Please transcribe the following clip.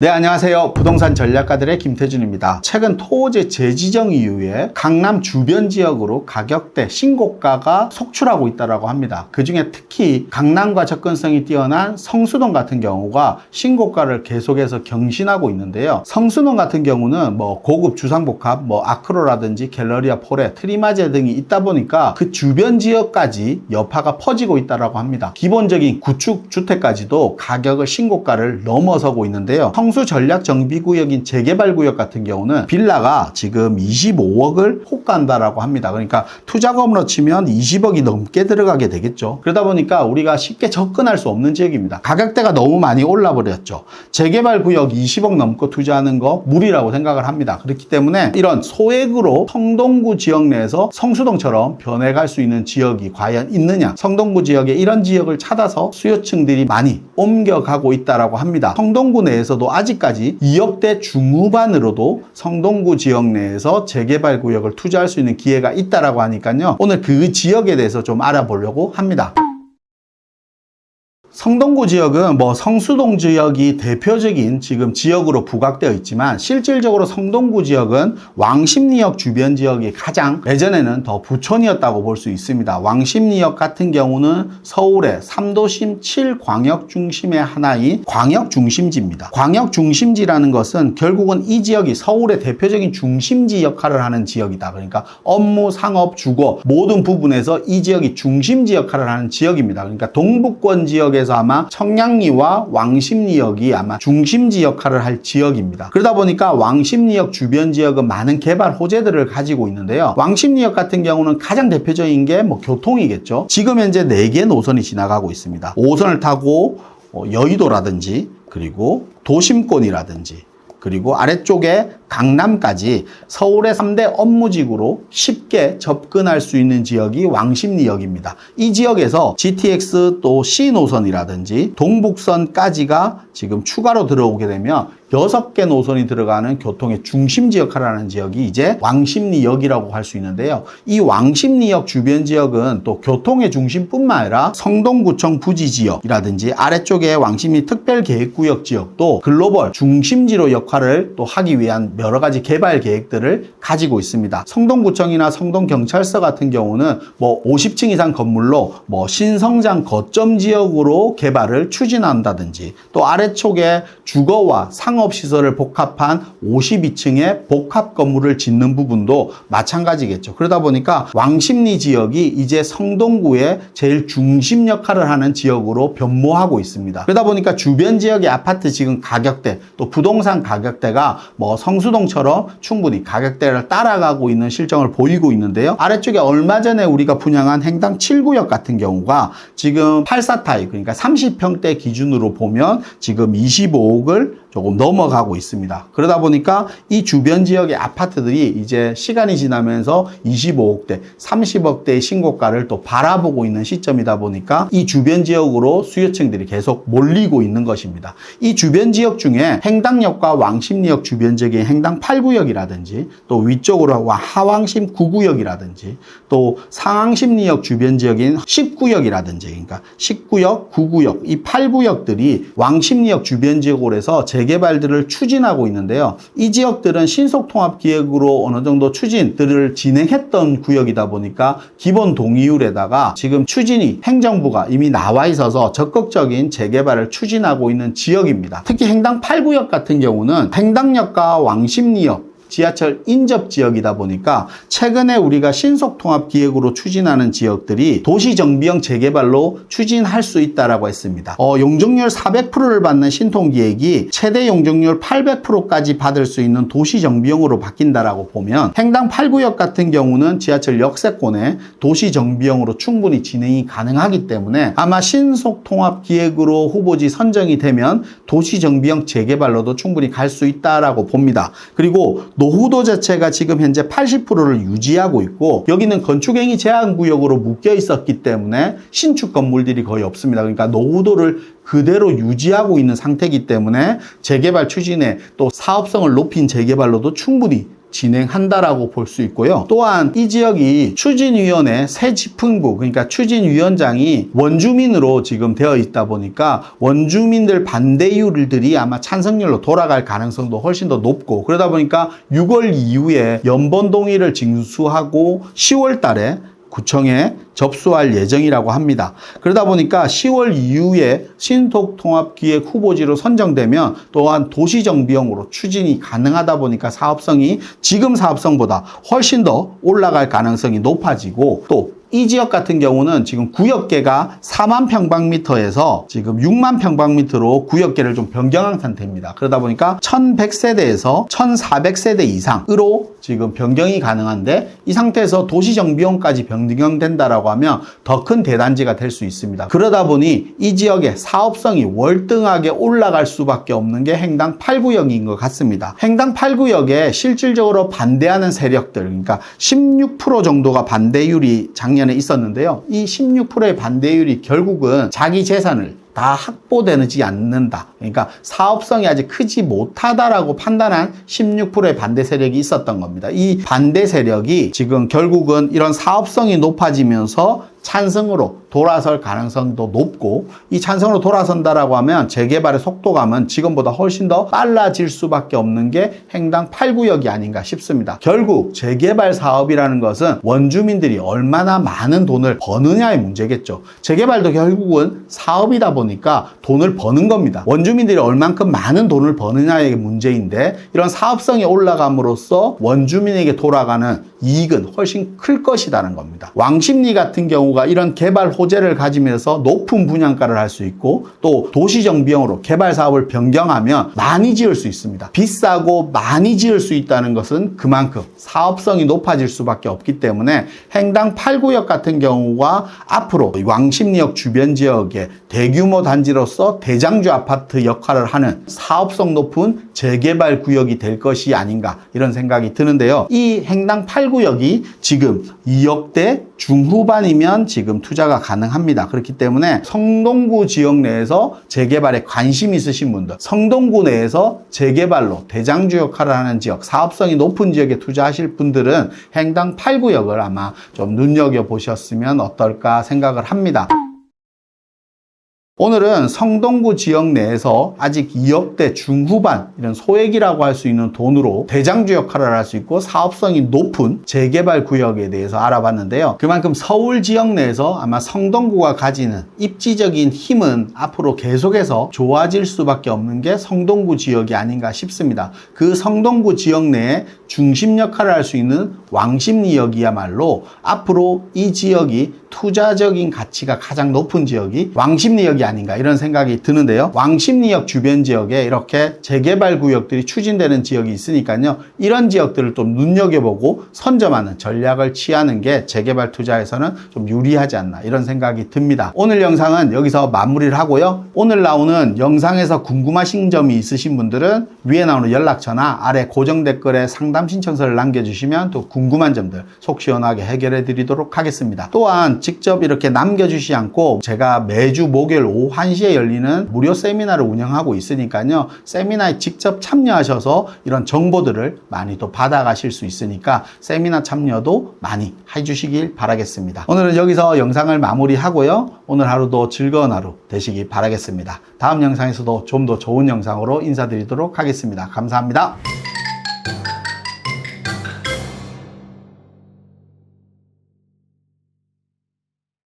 네, 안녕하세요. 부동산 전략가들의 김태준입니다. 최근 토호재 재지정 이후에 강남 주변 지역으로 가격대 신고가가 속출하고 있다고 합니다. 그 중에 특히 강남과 접근성이 뛰어난 성수동 같은 경우가 신고가를 계속해서 경신하고 있는데요. 성수동 같은 경우는 고급 주상복합, 아크로라든지 갤러리아 폴에 트리마제 등이 있다 보니까 그 주변 지역까지 여파가 퍼지고 있다고 합니다. 기본적인 구축 주택까지도 가격을 신고가를 넘어서고 있는데요. 성수 전략 정비구역인 재개발구역 같은 경우는 빌라가 지금 25억을 호가한다라고 합니다. 그러니까 투자금으로 치면 20억이 넘게 들어가게 되겠죠. 그러다 보니까 우리가 쉽게 접근할 수 없는 지역입니다. 가격대가 너무 많이 올라버렸죠. 재개발구역 20억 넘고 투자하는 거 무리라고 생각을 합니다. 그렇기 때문에 이런 소액으로 성동구 지역 내에서 성수동처럼 변해갈 수 있는 지역이 과연 있느냐, 성동구 지역에 이런 지역을 찾아서 수요층들이 많이 옮겨가고 있다고 합니다. 성동구 내에서도 아직까지 2억대 중후반으로도 성동구 지역 내에서 재개발 구역을 투자할 수 있는 기회가 있다고 하니까요. 오늘 그 지역에 대해서 좀 알아보려고 합니다. 성동구 지역은 성수동 지역이 대표적인 지금 지역으로 부각되어 있지만 실질적으로 성동구 지역은 왕십리역 주변 지역이 가장 예전에는 더 부촌이었다고 볼 수 있습니다. 왕십리역 같은 경우는 서울의 3도심 7광역 중심의 하나인 광역 중심지입니다. 광역 중심지라는 것은 결국은 이 지역이 서울의 대표적인 중심지 역할을 하는 지역이다. 그러니까 업무, 상업, 주거 모든 부분에서 이 지역이 중심지 역할을 하는 지역입니다. 그러니까 동북권 지역에서 아마 청량리와 왕십리역이 아마 중심지 역할을 할 지역입니다. 그러다 보니까 왕십리역 주변 지역은 많은 개발 호재들을 가지고 있는데요. 왕십리역 같은 경우는 가장 대표적인 게 교통이겠죠. 지금 현재 4개 노선이 지나가고 있습니다. 5선을 타고 여의도라든지 그리고 도심권이라든지 그리고 아래쪽에 강남까지 서울의 3대 업무지구로 쉽게 접근할 수 있는 지역이 왕십리역입니다. 이 지역에서 GTX 또 C노선이라든지 동북선까지가 지금 추가로 들어오게 되면 6개 노선이 들어가는 교통의 중심지 역할을 하는 지역이 이제 왕십리역이라고 할 수 있는데요. 이 왕십리역 주변 지역은 또 교통의 중심뿐만 아니라 성동구청 부지지역이라든지 아래쪽에 왕십리 특별계획구역 지역도 글로벌 중심지로 역할을 또 하기 위한 여러 가지 개발 계획들을 가지고 있습니다. 성동구청이나 성동경찰서 같은 경우는 50층 이상 건물로 신성장 거점 지역으로 개발을 추진한다든지 또 아래쪽에 주거와 상업시설을 복합한 52층의 복합 건물을 짓는 부분도 마찬가지겠죠. 그러다 보니까 왕십리 지역이 이제 성동구의 제일 중심 역할을 하는 지역으로 변모하고 있습니다. 그러다 보니까 주변 지역의 아파트 지금 가격대 또 부동산 가격대가 성수동처럼 충분히 가격대를 따라가고 있는 실정을 보이고 있는데요. 아래쪽에 얼마 전에 우리가 분양한 행당 7구역 같은 경우가 지금 84타입 그러니까 30평대 기준으로 보면 지금 25억을 조금 넘어가고 있습니다. 그러다 보니까 이 주변 지역의 아파트들이 이제 시간이 지나면서 25억대, 30억대의 신고가를 또 바라보고 있는 시점이다 보니까 이 주변 지역으로 수요층들이 계속 몰리고 있는 것입니다. 이 주변 지역 중에 행당역과 왕십리역 주변 지역인 행당 8구역이라든지 또 위쪽으로 하왕심 9구역이라든지 또 상항십리역 주변 지역인 10구역이라든지 그러니까 10구역, 9구역 이 8구역들이 왕십리역 주변 지역으로 해서 재개발들을 추진하고 있는데요. 이 지역들은 신속통합기획으로 어느 정도 추진들을 진행했던 구역이다 보니까 기본 동의율에다가 지금 추진이 행정부가 이미 나와 있어서 적극적인 재개발을 추진하고 있는 지역입니다. 특히 행당 8구역 같은 경우는 행당역과 왕십리역 지하철 인접 지역이다 보니까 최근에 우리가 신속통합기획으로 추진하는 지역들이 도시정비형 재개발로 추진할 수 있다고 했습니다. 용적률 400%를 받는 신통기획이 최대 용적률 800%까지 받을 수 있는 도시정비형으로 바뀐다라고 보면 행당 8구역 같은 경우는 지하철 역세권에 도시정비형으로 충분히 진행이 가능하기 때문에 아마 신속통합기획으로 후보지 선정이 되면 도시정비형 재개발로도 충분히 갈 수 있다라고 봅니다. 그리고 노후도 자체가 지금 현재 80%를 유지하고 있고 여기는 건축행위 제한구역으로 묶여 있었기 때문에 신축 건물들이 거의 없습니다. 그러니까 노후도를 그대로 유지하고 있는 상태이기 때문에 재개발 추진에 또 사업성을 높인 재개발로도 충분히 진행한다라고 볼 수 있고요. 또한 이 지역이 추진위원회 새 집행부, 그러니까 추진위원장이 원주민으로 지금 되어 있다 보니까 원주민들 반대율들이 아마 찬성률로 돌아갈 가능성도 훨씬 더 높고, 그러다 보니까 6월 이후에 연번 동의를 징수하고 10월 달에 구청에 접수할 예정이라고 합니다. 그러다 보니까 10월 이후에 신속통합기획 후보지로 선정되면 또한 도시정비용으로 추진이 가능하다 보니까 사업성이 지금 사업성보다 훨씬 더 올라갈 가능성이 높아지고, 또 이 지역 같은 경우는 지금 구역계가 4만 평방미터에서 지금 6만 평방미터로 구역계를 좀 변경한 상태입니다. 그러다 보니까 1100세대에서 1400세대 이상으로 지금 변경이 가능한데, 이 상태에서 도시정비용까지 변경된다라고 하면 더 큰 대단지가 될 수 있습니다. 그러다 보니 이 지역의 사업성이 월등하게 올라갈 수밖에 없는 게 행당 8구역인 것 같습니다. 행당 8구역에 실질적으로 반대하는 세력들, 그러니까 16% 정도가 반대율이 작년에 있었는데요. 이 16%의 반대율이 결국은 자기 재산을 다 확보되지 않는다. 그러니까 사업성이 아직 크지 못하다라고 판단한 16%의 반대 세력이 있었던 겁니다. 이 반대 세력이 지금 결국은 이런 사업성이 높아지면서 찬성으로 돌아설 가능성도 높고, 이 찬성으로 돌아선다라고 하면 재개발의 속도감은 지금보다 훨씬 더 빨라질 수밖에 없는 게 행당 8구역이 아닌가 싶습니다. 결국 재개발 사업이라는 것은 원주민들이 얼마나 많은 돈을 버느냐의 문제겠죠. 재개발도 결국은 사업이다 보니까 돈을 버는 겁니다. 원주민들이 얼만큼 많은 돈을 버느냐의 문제인데, 이런 사업성이 올라감으로써 원주민에게 돌아가는 이익은 훨씬 클 것이라는 겁니다. 왕십리 같은 경우가 이런 개발 호재를 가지면서 높은 분양가를 할 수 있고, 또 도시정비용으로 개발 사업을 변경하면 많이 지을 수 있습니다. 비싸고 많이 지을 수 있다는 것은 그만큼 사업성이 높아질 수밖에 없기 때문에 행당 8구역 같은 경우가 앞으로 왕십리역 주변 지역의 대규모 단지로서 대장주 아파트 역할을 하는 사업성 높은 재개발 구역이 될 것이 아닌가, 이런 생각이 드는데요. 이 행당 8구역이 지금 2억대 중후반이면 지금 투자가 가능합니다. 그렇기 때문에 성동구 지역 내에서 재개발에 관심 있으신 분들, 성동구 내에서 재개발로 대장주 역할을 하는 지역, 사업성이 높은 지역에 투자하실 분들은 행당 8구역을 아마 좀 눈여겨보셨으면 어떨까 생각을 합니다. 오늘은 성동구 지역 내에서 아직 2억대 중후반, 이런 소액이라고 할 수 있는 돈으로 대장주 역할을 할 수 있고 사업성이 높은 재개발 구역에 대해서 알아봤는데요. 그만큼 서울 지역 내에서 아마 성동구가 가지는 입지적인 힘은 앞으로 계속해서 좋아질 수밖에 없는 게 성동구 지역이 아닌가 싶습니다. 그 성동구 지역 내에 중심 역할을 할 수 있는 왕십리역이야말로 앞으로 이 지역이 투자적인 가치가 가장 높은 지역이 왕십리역이 아닌가, 이런 생각이 드는데요. 왕십리역 주변 지역에 이렇게 재개발 구역들이 추진되는 지역이 있으니까요. 이런 지역들을 좀 눈여겨보고 선점하는 전략을 취하는 게 재개발 투자에서는 좀 유리하지 않나, 이런 생각이 듭니다. 오늘 영상은 여기서 마무리를 하고요. 오늘 나오는 영상에서 궁금하신 점이 있으신 분들은 위에 나오는 연락처나 아래 고정 댓글에 상담 신청서를 남겨주시면 또 궁금한 점들 속 시원하게 해결해 드리도록 하겠습니다. 또한 직접 이렇게 남겨주시지 않고 제가 매주 목요일 오후 1시에 열리는 무료 세미나를 운영하고 있으니까요. 세미나에 직접 참여하셔서 이런 정보들을 많이 또 받아가실 수 있으니까 세미나 참여도 많이 해주시길 바라겠습니다. 오늘은 여기서 영상을 마무리하고요. 오늘 하루도 즐거운 하루 되시길 바라겠습니다. 다음 영상에서도 좀 더 좋은 영상으로 인사드리도록 하겠습니다. 감사합니다.